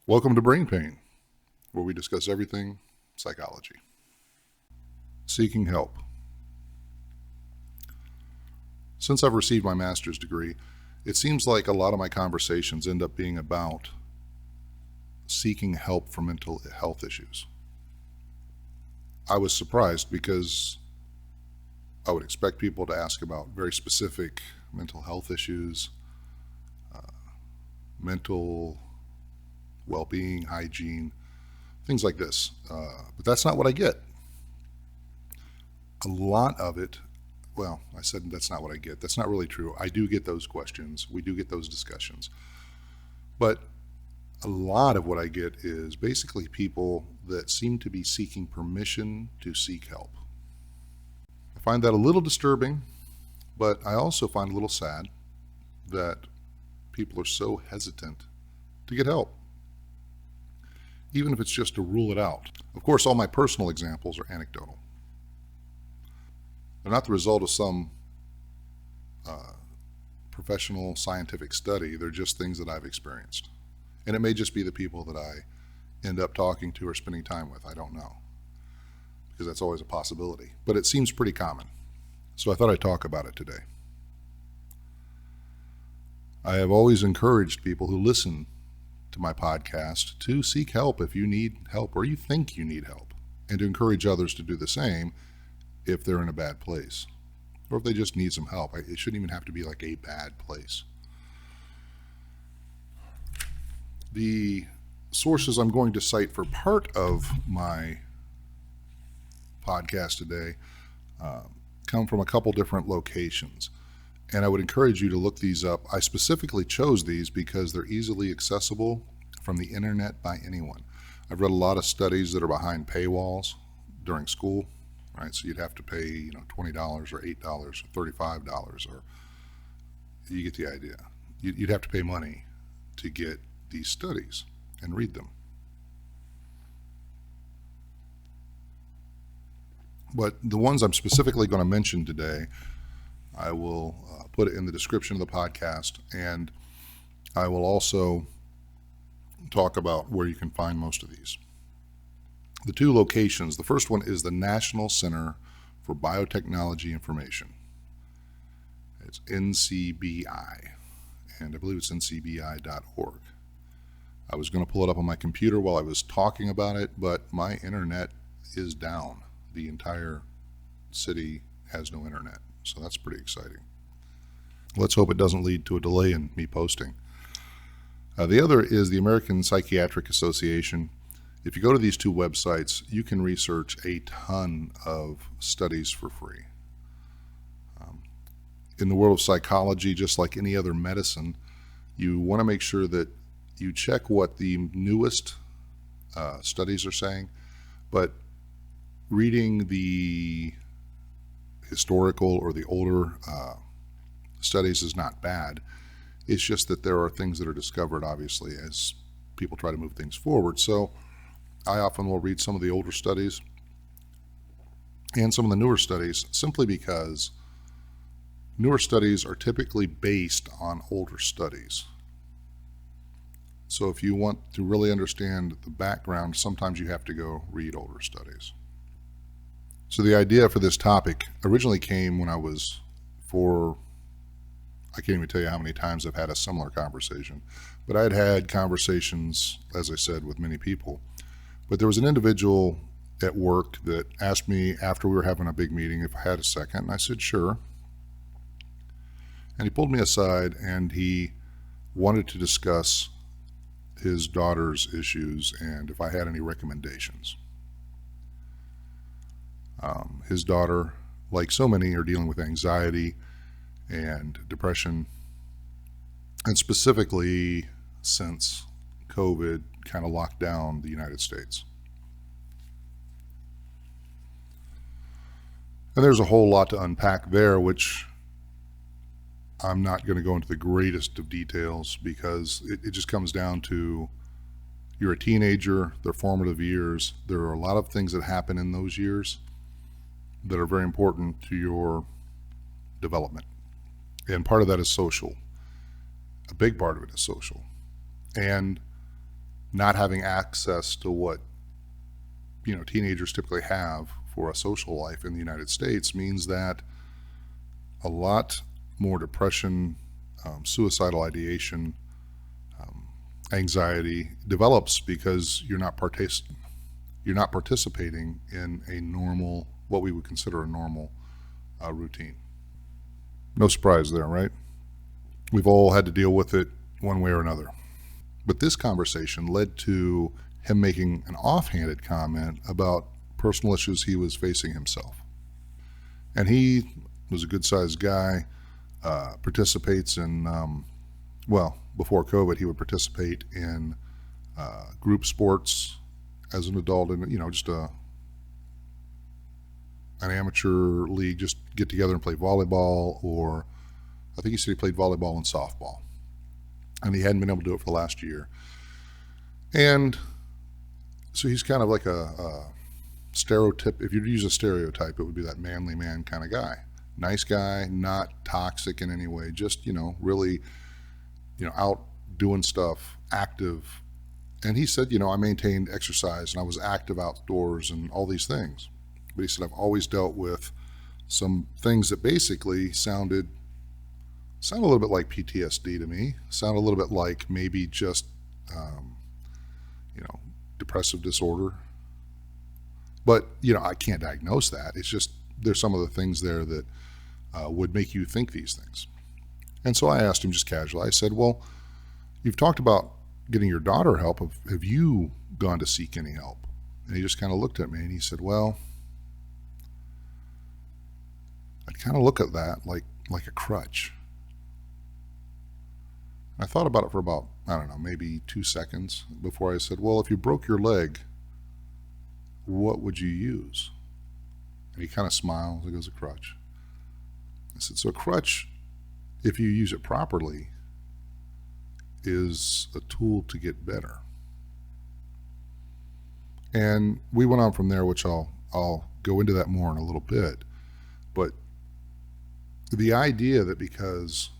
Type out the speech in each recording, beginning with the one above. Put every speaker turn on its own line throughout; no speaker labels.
Welcome to Brain Pain, where we discuss everything psychology. Seeking help. Since I've received my master's degree, it seems like a lot of my conversations end up being about seeking help for mental health issues. I was surprised because I would expect people to ask about very specific mental health issues, mental well-being, hygiene, things like this. But that's not what I get. A lot of it, well, I said that's not what I get. That's not really true. I do get those questions. We do get those discussions. But a lot of what I get is basically people that seem to be seeking permission to seek help. I find that a little disturbing, but I also find a little sad that people are so hesitant to get help, even if it's just to rule it out. Of course, all my personal examples are anecdotal. They're not the result of some professional scientific study. They're just things that I've experienced. And it may just be the people that I end up talking to or spending time with. I don't know, because that's always a possibility. But it seems pretty common. So I thought I'd talk about it today. I have always encouraged people who listen to my podcast to seek help if you need help or you think you need help, and to encourage others to do the same if they're in a bad place or if they just need some help. It shouldn't even have to be like a bad place. The sources I'm going to cite for part of my podcast today come from a couple different locations, and I would encourage you to look these up. I specifically chose these because they're easily accessible from the internet by anyone. I've read a lot of studies that are behind paywalls during school, right? So you'd have to pay, $20 or $8 or $35, or you get the idea. You'd have to pay money to get these studies and read them. But the ones I'm specifically going to mention today, I will put it in the description of the podcast, and I will also talk about where you can find most of these. The two locations, the first one is the National Center for Biotechnology Information. It's NCBI, and I believe it's ncbi.org. I was going to pull it up on my computer while I was talking about it, but my internet is down. The entire city has no internet, so that's pretty exciting. Let's hope it doesn't lead to a delay in me posting. The other is the American Psychiatric Association. If you go to these two websites, you can research a ton of studies for free. In the world of psychology, just like any other medicine, you want to make sure that you check what the newest studies are saying, but reading the historical or the older studies is not bad. It's just that there are things that are discovered, obviously, as people try to move things forward. So I often will read some of the older studies and some of the newer studies, simply because newer studies are typically based on older studies. So if you want to really understand the background, sometimes you have to go read older studies. So the idea for this topic originally came when I can't even tell you how many times I've had a similar conversation, but I had had conversations, as I said, with many people. But there was an individual at work that asked me after we were having a big meeting if I had a second, and I said, sure. And he pulled me aside and he wanted to discuss his daughter's issues and if I had any recommendations. His daughter, like so many, are dealing with anxiety and depression, and specifically since COVID kind of locked down the United States. And there's a whole lot to unpack there, which I'm not going to go into the greatest of details, because it just comes down to, you're a teenager, they're formative years. There are a lot of things that happen in those years that are very important to your development. And part of that is social. A big part of it is social. And not having access to what teenagers typically have for a social life in the United States means that a lot more depression, suicidal ideation, anxiety develops because you're not participating in a normal, what we would consider a normal routine. No surprise there, right? We've all had to deal with it one way or another. But this conversation led to him making an offhanded comment about personal issues he was facing himself. And he was a good-sized guy, participates in, before COVID, he would participate in group sports as an adult, and just an amateur league, just get together and play volleyball, or I think he said he played volleyball and softball, and he hadn't been able to do it for the last year. And so he's kind of like a stereotype. If you use a stereotype, it would be that manly man kind of guy. Nice guy, not toxic in any way, just, really, out doing stuff, active. And he said, I maintained exercise and I was active outdoors and all these things. But he said, I've always dealt with some things that basically sound a little bit like PTSD to me, sound a little bit like maybe just, depressive disorder. But, I can't diagnose that. It's just, there's some of the things there that would make you think these things. And so I asked him just casually, I said, well, you've talked about getting your daughter help. Have you gone to seek any help? And he just kind of looked at me and he said, well, I'd kind of look at that like a crutch. I thought about it for about, I don't know, maybe 2 seconds before I said, well, if you broke your leg, what would you use? And he kind of smiled. He goes, a crutch. I said, so a crutch, if you use it properly, is a tool to get better. And we went on from there, which I'll go into that more in a little bit. But the idea that because,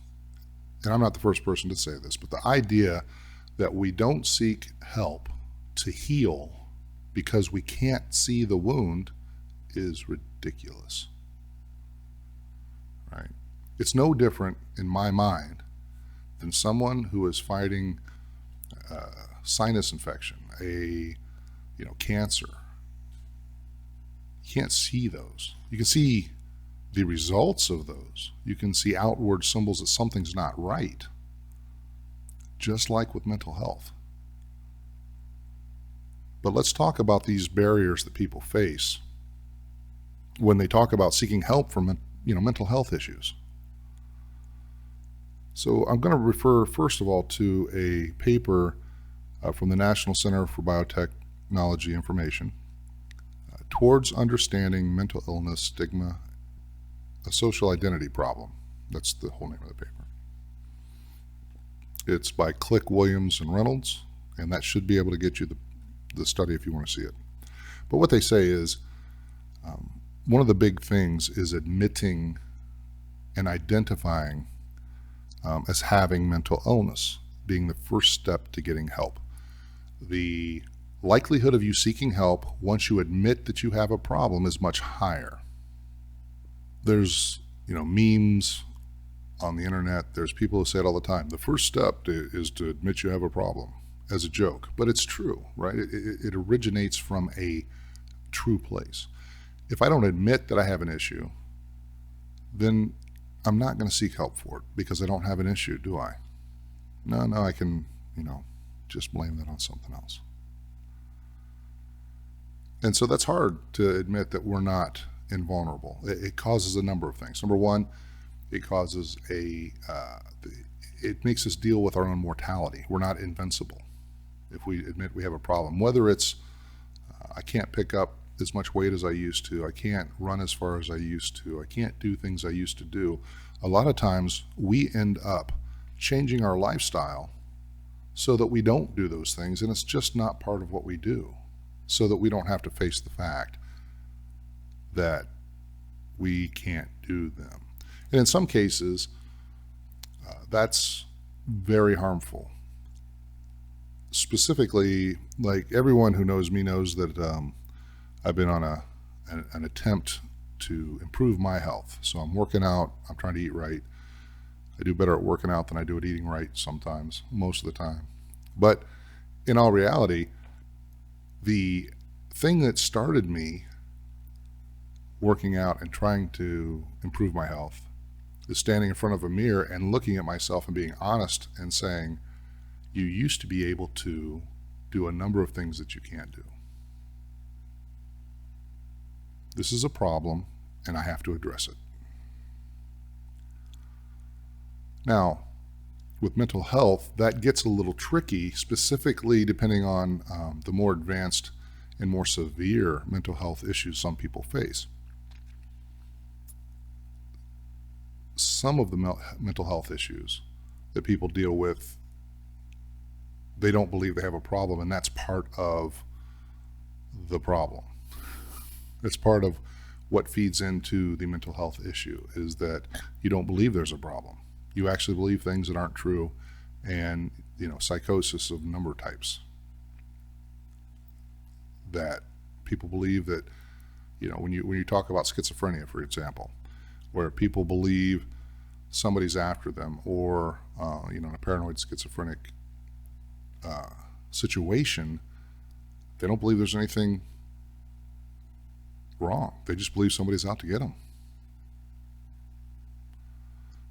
and I'm not the first person to say this, but the idea that we don't seek help to heal because we can't see the wound is ridiculous, right? It's no different in my mind than someone who is fighting sinus infection, cancer. You can't see those. You can see the results of those. You can see outward symbols that something's not right, just like with mental health. But let's talk about these barriers that people face when they talk about seeking help for mental health issues. So I'm going to refer first of all to a paper from the National Center for Biotechnology Information, Towards Understanding Mental Illness, Stigma, a Social Identity Problem. That's the whole name of the paper. It's by Click, Williams, and Reynolds, and that should be able to get you the study if you want to see it. But what they say is one of the big things is admitting and identifying as having mental illness, being the first step to getting help. The likelihood of you seeking help once you admit that you have a problem is much higher. There's memes on the internet. There's people who say it all the time. The first step is to admit you have a problem, as a joke. But it's true, right? It originates from a true place. If I don't admit that I have an issue, then I'm not going to seek help for it because I don't have an issue, do I? No, I can, just blame that on something else. And so that's hard to admit that we're not invulnerable. It causes a number of things. Number one, it causes it makes us deal with our own mortality. We're not invincible if we admit we have a problem. Whether it's, I can't pick up as much weight as I used to, I can't run as far as I used to, I can't do things I used to do. A lot of times we end up changing our lifestyle so that we don't do those things, and it's just not part of what we do, so that we don't have to face the fact that we can't do them. And in some cases, that's very harmful. specifically, like everyone who knows me knows that I've been on an attempt to improve my health. So I'm working out, I'm trying to eat right. I do better at working out than I do at eating right sometimes, most of the time. But in all reality, the thing that started me working out and trying to improve my health is standing in front of a mirror and looking at myself and being honest and saying, you used to be able to do a number of things that you can't do. This is a problem, and I have to address it. Now, with mental health, that gets a little tricky, specifically depending on the more advanced and more severe mental health issues some people face. Some of the mental health issues that people deal with, they don't believe they have a problem, and that's part of the problem. It's part of what feeds into the mental health issue, is that you don't believe there's a problem. You actually believe things that aren't true, and psychosis of a number of types. That people believe that, when you talk about schizophrenia, for example, where people believe somebody's after them, or in a paranoid schizophrenic situation, they don't believe there's anything wrong. They just believe somebody's out to get them.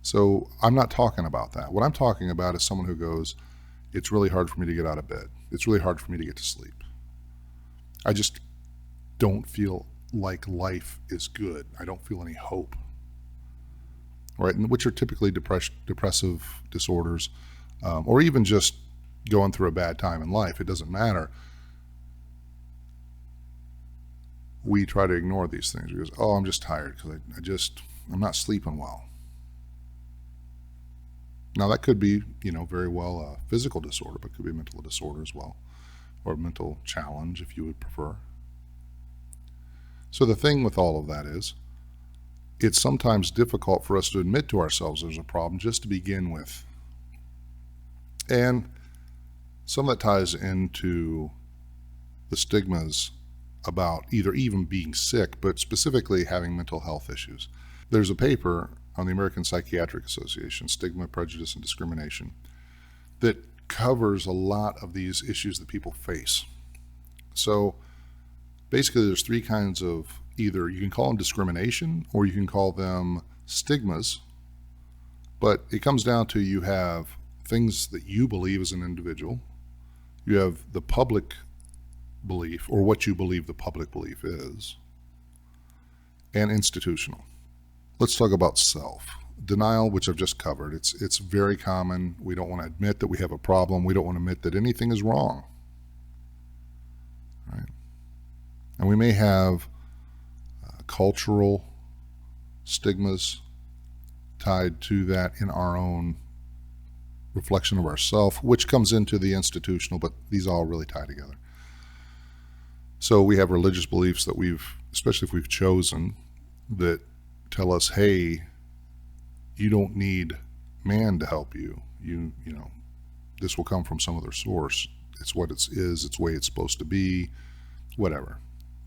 So I'm not talking about that. What I'm talking about is someone who goes, it's really hard for me to get out of bed. It's really hard for me to get to sleep. I just don't feel like life is good. I don't feel any hope. Right? And which are typically depressive disorders, or even just going through a bad time in life. It doesn't matter. We try to ignore these things. We go, oh, I'm just tired because I'm not sleeping well. Now that could be, very well a physical disorder, but it could be a mental disorder as well, or a mental challenge if you would prefer. So the thing with all of that is, it's sometimes difficult for us to admit to ourselves there's a problem just to begin with. And some of that ties into the stigmas about either even being sick, but specifically having mental health issues. There's a paper on the American Psychiatric Association, Stigma, Prejudice, and Discrimination, that covers a lot of these issues that people face. So basically there's three kinds of, either you can call them discrimination or you can call them stigmas, but it comes down to, you have things that you believe as an individual, you have the public belief, or what you believe the public belief is, and institutional. Let's talk about self. Denial, which I've just covered. It's very common. We don't want to admit that we have a problem. We don't want to admit that anything is wrong. Right? And we may have cultural stigmas tied to that in our own reflection of ourself, which comes into the institutional, but these all really tie together. So we have religious beliefs that especially if we've chosen, that tell us, hey, you don't need man to help you. This will come from some other source. It's what it is. It's the way it's supposed to be, whatever.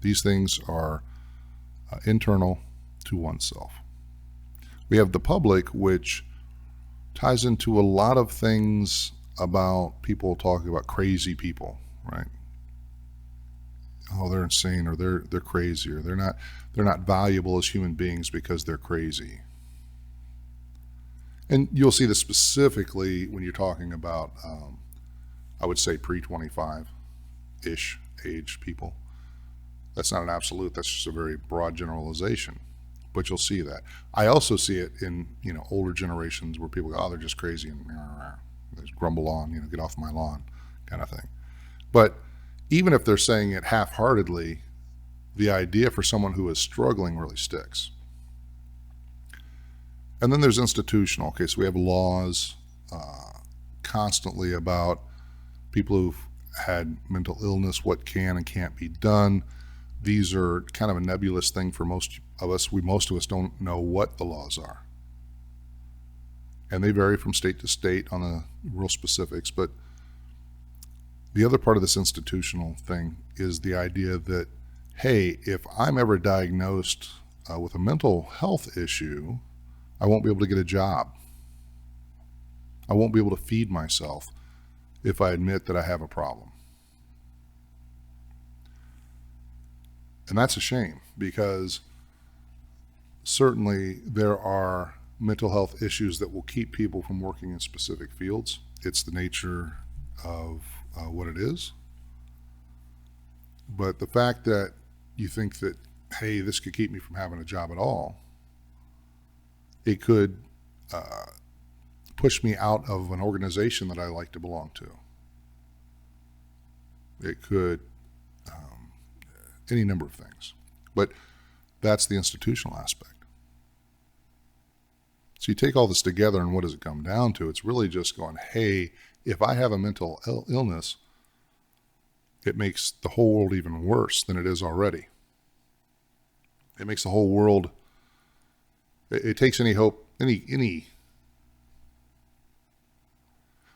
These things are internal to oneself. We have the public, which ties into a lot of things about people talking about crazy people, right? Oh, they're insane, or they're crazy, or they're not valuable as human beings because they're crazy. And you'll see this specifically when you're talking about, I would say pre-25-ish age people. That's not an absolute, that's just a very broad generalization, but you'll see that. I also see it in, older generations where people go, oh, they're just crazy, and they just grumble on, get off my lawn kind of thing. But even if they're saying it half-heartedly, the idea for someone who is struggling really sticks. And then there's institutional. Okay, so we have laws constantly about people who've had mental illness, what can and can't be done. These are kind of a nebulous thing for most of us. Most of us don't know what the laws are. And they vary from state to state on the real specifics, but The other part of this institutional thing is the idea that, hey, if I'm ever diagnosed with a mental health issue, I won't be able to get a job. I won't be able to feed myself if I admit that I have a problem. And that's a shame, because certainly there are mental health issues that will keep people from working in specific fields. It's the nature of what it is. But the fact that you think that, hey, this could keep me from having a job at all, it could push me out of an organization that I like to belong to. It could, any number of things. But that's the institutional aspect. So you take all this together, and what does it come down to? It's really just going, hey, if I have a mental illness, it makes the whole world even worse than it is already. It makes the whole world, it takes any hope,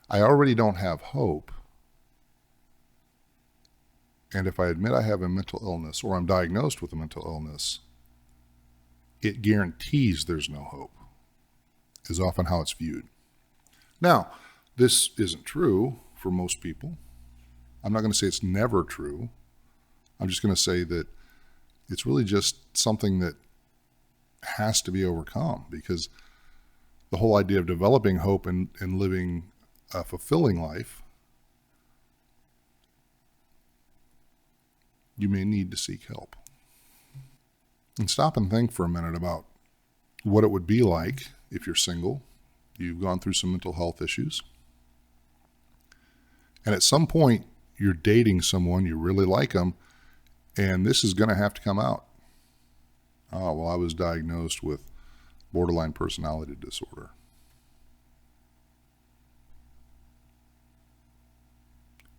I already don't have hope. And if I admit I have a mental illness, or I'm diagnosed with a mental illness, it guarantees there's no hope, is often how it's viewed. Now, this isn't true for most people. I'm not going to say it's never true. I'm just going to say that it's really just something that has to be overcome, because the whole idea of developing hope and living a fulfilling life, you may need to seek help. And stop and think for a minute about what it would be like if you're single, you've gone through some mental health issues, and at some point you're dating someone, you really like them, and this is going to have to come out. Oh, well, I was diagnosed with borderline personality disorder.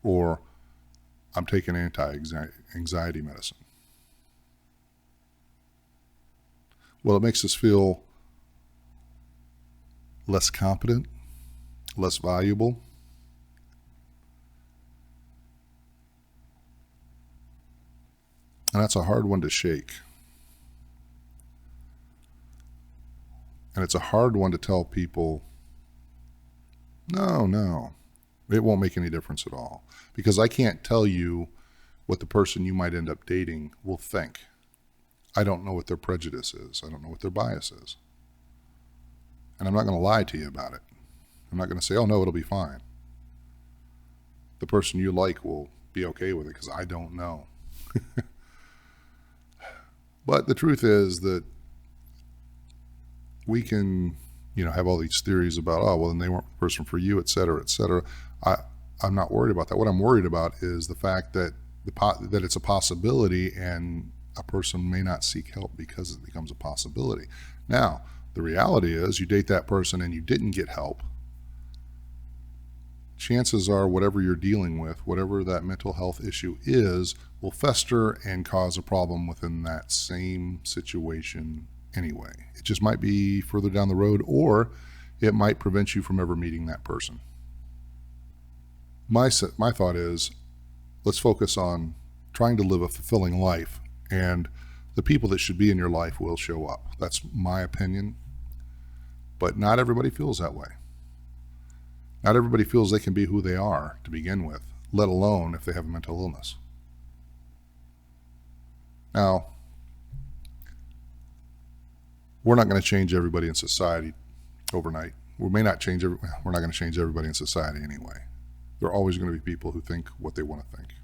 Or I'm taking anti-anxiety medicine. Well, it makes us feel less competent, less valuable. And that's a hard one to shake. And it's a hard one to tell people, no, it won't make any difference at all. Because I can't tell you what the person you might end up dating will think. I don't know what their prejudice is. I don't know what their bias is. And I'm not going to lie to you about it. I'm not going to say, oh no, it'll be fine. The person you like will be okay with it, because I don't know. But the truth is that we can, have all these theories about, oh, well, then they weren't the person for you, et cetera, et cetera. I'm not worried about that. What I'm worried about is the fact that that it's a possibility, and a person may not seek help because it becomes a possibility. Now, the reality is, you date that person and you didn't get help, chances are whatever you're dealing with, whatever that mental health issue is, will fester and cause a problem within that same situation anyway. It just might be further down the road, or it might prevent you from ever meeting that person. My thought is, let's focus on trying to live a fulfilling life, and the people that should be in your life will show up. That's my opinion, but not everybody feels that way. Not everybody feels they can be who they are to begin with, let alone if they have a mental illness. Now, we're not going to change everybody in society overnight. We're not going to change everybody in society anyway. There are always going to be people who think what they want to think,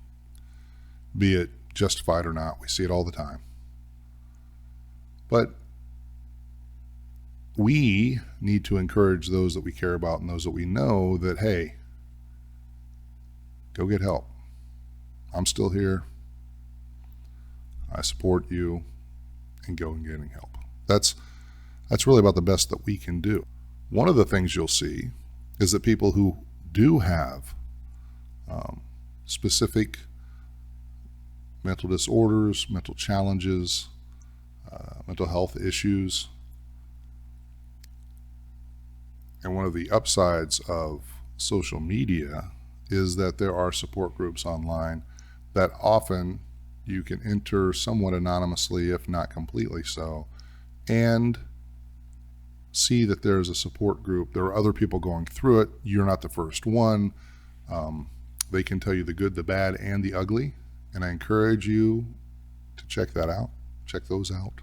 be it justified or not. We see it all the time. But we need to encourage those that we care about and those that we know that, hey, go get help. I'm still here. I support you, and go and getting help. That's really about the best that we can do. One of the things you'll see is that people who do have specific mental disorders, mental challenges, mental health issues, and one of the upsides of social media is that there are support groups online that often you can enter somewhat anonymously, if not completely so, and see that there's a support group. There are other people going through it. You're not the first one. They can tell you the good, the bad, and the ugly. And I encourage you to check that out. Check those out.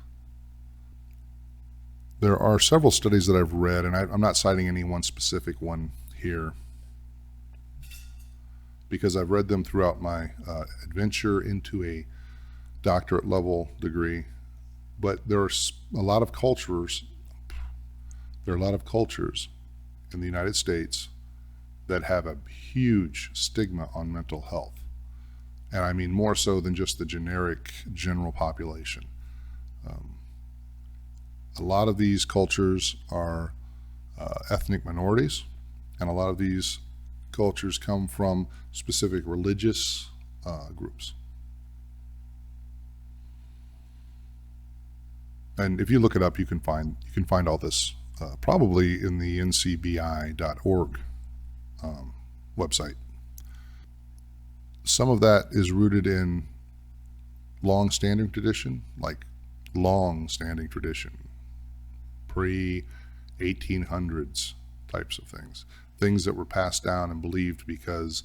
There are several studies that I've read, and I'm not citing any one specific one here because I've read them throughout my adventure into a doctorate level degree. But there are a lot of cultures. There are a lot of cultures in the United States that have a huge stigma on mental health. And I mean more so than just the generic general population. A lot of these cultures are ethnic minorities, and a lot of these cultures come from specific religious groups. And if you look it up, you can find all this probably in the ncbi.org website. Some of that is rooted in long-standing tradition, pre-1800s types of things that were passed down and believed because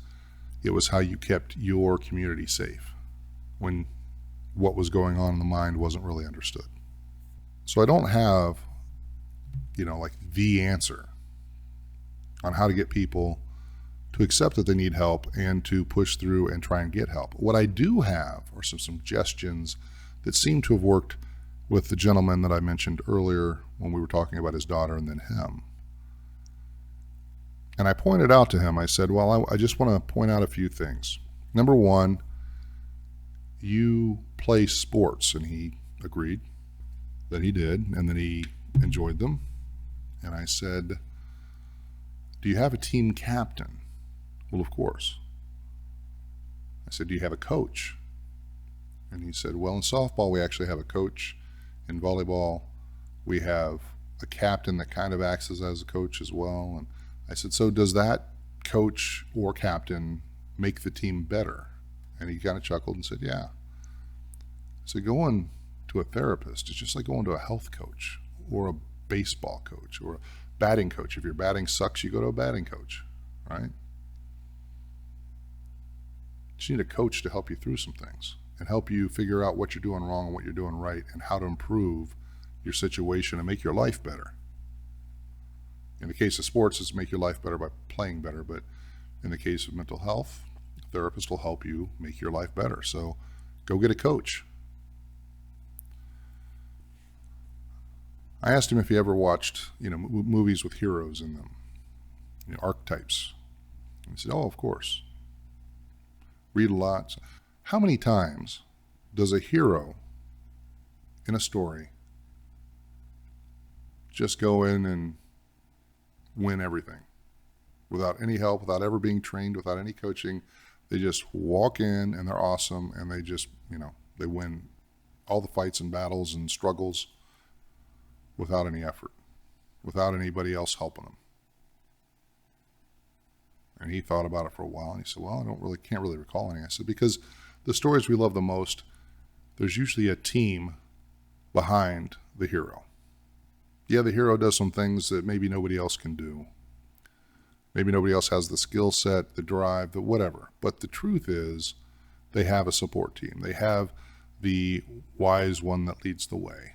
it was how you kept your community safe when what was going on in the mind wasn't really understood. So I don't have, the answer on how to get people to accept that they need help and to push through and try and get help. What I do have are some suggestions that seem to have worked with the gentleman that I mentioned earlier when we were talking about his daughter and then him. And I pointed out to him, I said, well, I just want to point out a few things. Number one, you play sports. And he agreed that he did and that he enjoyed them. And I said, do you have a team captain? Well, of course. I said, do you have a coach? And he said, well, in softball, we actually have a coach. In volleyball, we have a captain that kind of acts as a coach as well. And I said, so does that coach or captain make the team better? And he kind of chuckled and said, yeah. So going to a therapist is just like going to a health coach or a baseball coach or a batting coach. If your batting sucks, you go to a batting coach, right? You need a coach to help you through some things and help you figure out what you're doing wrong and what you're doing right and how to improve your situation and make your life better. In the case of sports, it's make your life better by playing better, but in the case of mental health, a therapist will help you make your life better. So go get a coach. I asked him if he ever watched, movies with heroes in them, archetypes. And he said, oh, of course. Read a lot. How many times does a hero in a story just go in and win everything without any help, without ever being trained, without any coaching? They just walk in and they're awesome and they just, they win all the fights and battles and struggles without any effort, without anybody else helping them. And he thought about it for a while, and he said, well, can't really recall any. I said, because the stories we love the most, there's usually a team behind the hero. Yeah, the hero does some things that maybe nobody else can do. Maybe nobody else has the skill set, the drive, the whatever. But the truth is, they have a support team. They have the wise one that leads the way.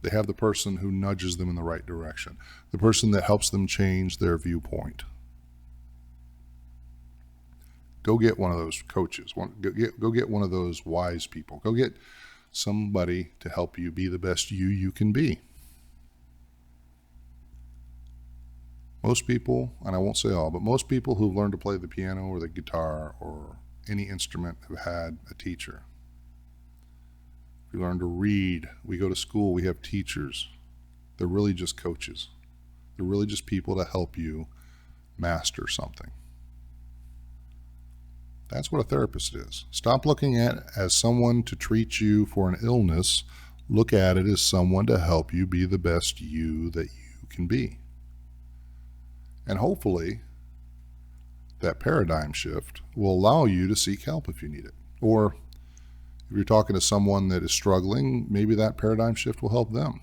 They have the person who nudges them in the right direction, the person that helps them change their viewpoint. Go get one of those coaches. Go get one of those wise people. Go get somebody to help you be the best you can be. Most people, and I won't say all, but most people who've learned to play the piano or the guitar or any instrument have had a teacher. We learn to read. We go to school. We have teachers. They're really just coaches. They're really just people to help you master something. That's what a therapist is. Stop looking at it as someone to treat you for an illness. Look at it as someone to help you be the best you that you can be. And hopefully, that paradigm shift will allow you to seek help if you need it. Or if you're talking to someone that is struggling, maybe that paradigm shift will help them.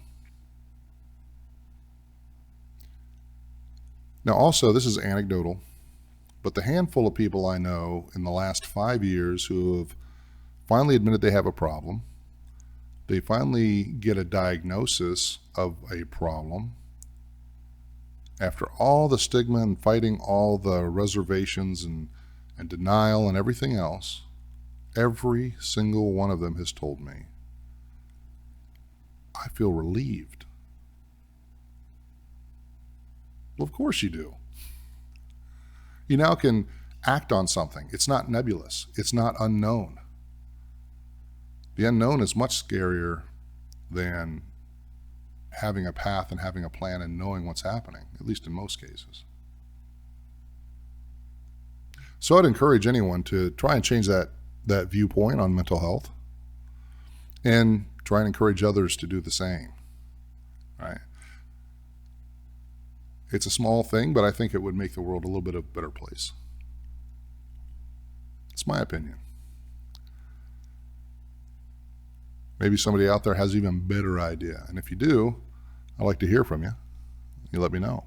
Now, also, this is anecdotal, but the handful of people I know in the last 5 years who have finally admitted they have a problem, they finally get a diagnosis of a problem, after all the stigma and fighting all the reservations and denial and everything else, every single one of them has told me, I feel relieved. Well, of course you do. You now can act on something. It's not nebulous. It's not unknown. The unknown is much scarier than having a path and having a plan and knowing what's happening, at least in most cases. So I'd encourage anyone to try and change that viewpoint on mental health and try and encourage others to do the same, right? It's a small thing, but I think it would make the world a little bit of a better place. It's my opinion. Maybe somebody out there has an even better idea. And if you do, I'd like to hear from you. You let me know.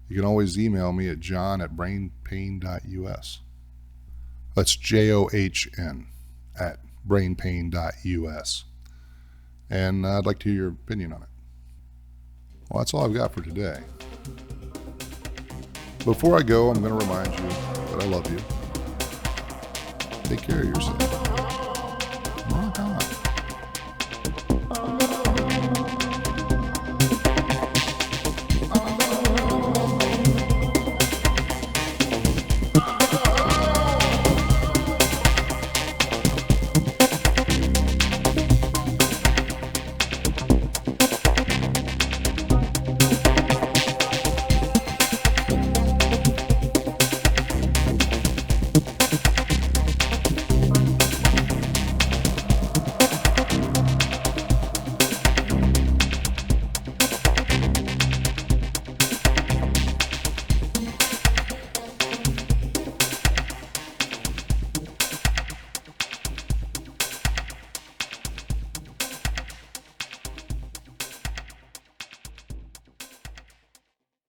You can always email me at john@brainpain.us. That's JOHN @brainpain.us. And I'd like to hear your opinion on it. Well, that's all I've got for today. Before I go, I'm going to remind you that I love you. Take care of yourself.